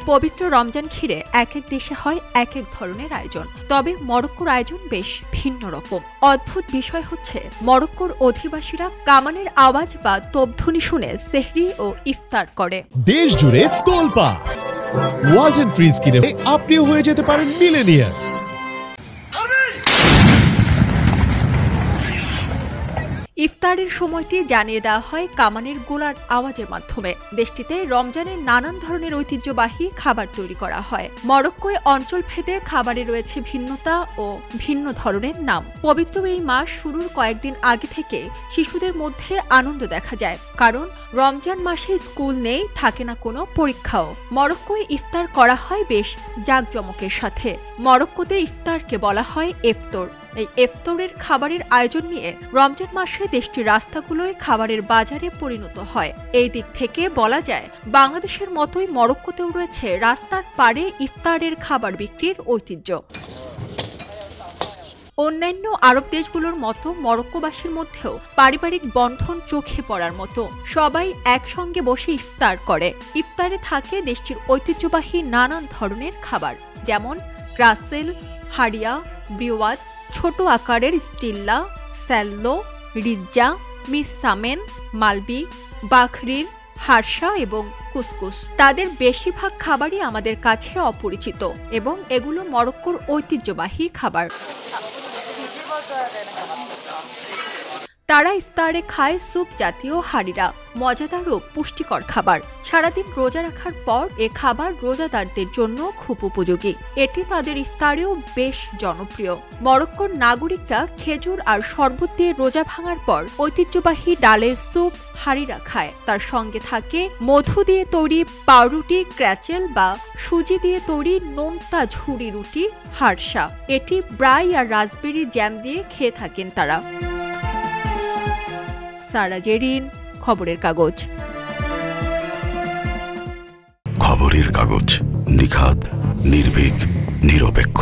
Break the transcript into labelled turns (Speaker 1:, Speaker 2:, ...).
Speaker 1: পবিত্র রমজান ঘিরে এক এক দেশে হয় এক এক ধরনের আয়োজন। তবে মরক্কোর আয়োজন বেশ ভিন্ন রকম। অদ্ভুত বিষয় হচ্ছে মরক্কোর অধিবাসীরা কামানের আওয়াজ বা তোপধ্বনি শুনে সেহরি ও ইফতার করে।
Speaker 2: দেশ জুড়ে তোলপাড়। ওয়ালটন ফ্রিজ কিনে আপনিও হয়ে যেতে পারেন মিলেনিয়ার।
Speaker 1: ইফতারের সময়টি জানিয়ে দেওয়া হয় কামানের গোলার আওয়াজের মাধ্যমে। দেশটিতে রমজানের নানান ধরনের ঐতিহ্যবাহী খাবার তৈরি করা হয়। মরক্কোয় অঞ্চলভেদে খাবারে রয়েছে ভিন্নতা ও ভিন্ন ধরনের নাম। পবিত্র এই মাস শুরুর কয়েকদিন আগে থেকে শিশুদের মধ্যে আনন্দ দেখা যায়, কারণ রমজান মাসে স্কুল নেই, থাকে না কোনো পরীক্ষাও। মরক্কোয় ইফতার করা হয় বেশ জাঁকজমকের সাথে। মরক্কোতে ইফতারকে বলা হয় ইফতার। এই ইফতারের খাবারের আয়োজন নিয়ে রমজান মাসে দেশটির রাস্তাগুলোয় খাবারের বাজারে পরিণত হয়। এই দিক থেকে বলা যায় বাংলাদেশের মতোই মরক্কোতেও রয়েছে রাস্তার পাড়ে ইফতারের খাবার বিক্রির ঐতিহ্য। অন্যান্য আরব দেশগুলোর মতো মরক্কোবাসীর মধ্যেও পারিবারিক বন্ধন চোখে পড়ার মতো। সবাই একসঙ্গে বসে ইফতার করে। ইফতারে থাকে দেশটির ঐতিহ্যবাহী নানান ধরনের খাবার, যেমন রাসেল, হারিয়া, বিওয়াত, ছোট আকারের স্টিল্লা, স্যাল্লো, রিজ্জা, মিসামেন, মালবি, বাখরির, হারসা এবং কুসকুস। তাদের বেশিরভাগ খাবারই আমাদের কাছে অপরিচিত এবং এগুলো মরক্কোর ঐতিহ্যবাহী খাবার। তারা ইফতারে খায় স্যুপ জাতীয় হারিরা, মজাদার ও পুষ্টিকর খাবার। সারাদিন রোজা রাখার পর এ খাবার রোজাদারদের জন্য খুব উপযোগী। এটি তাদের ইফতারেও বেশ জনপ্রিয়। মরক্কোর নাগরিকরা খেজুর আর শরবত দিয়ে রোজা ভাঙার পর ঐতিহ্যবাহী ডালের স্যুপ হারিরা খায়। তার সঙ্গে থাকে মধু দিয়ে তৈরি পাউরুটি, ক্র্যাচেল বা সুজি দিয়ে তৈরি নোনতা ঝুরি রুটি হারসা। এটি ব্রাই আর রাসবেরি জ্যাম দিয়ে খেয়ে থাকেন তারা। সারা জেরিন, খবরের কাগজ।
Speaker 3: খবরের কাগজ, নিখাত, নির্ভীক, নিরপেক্ষ।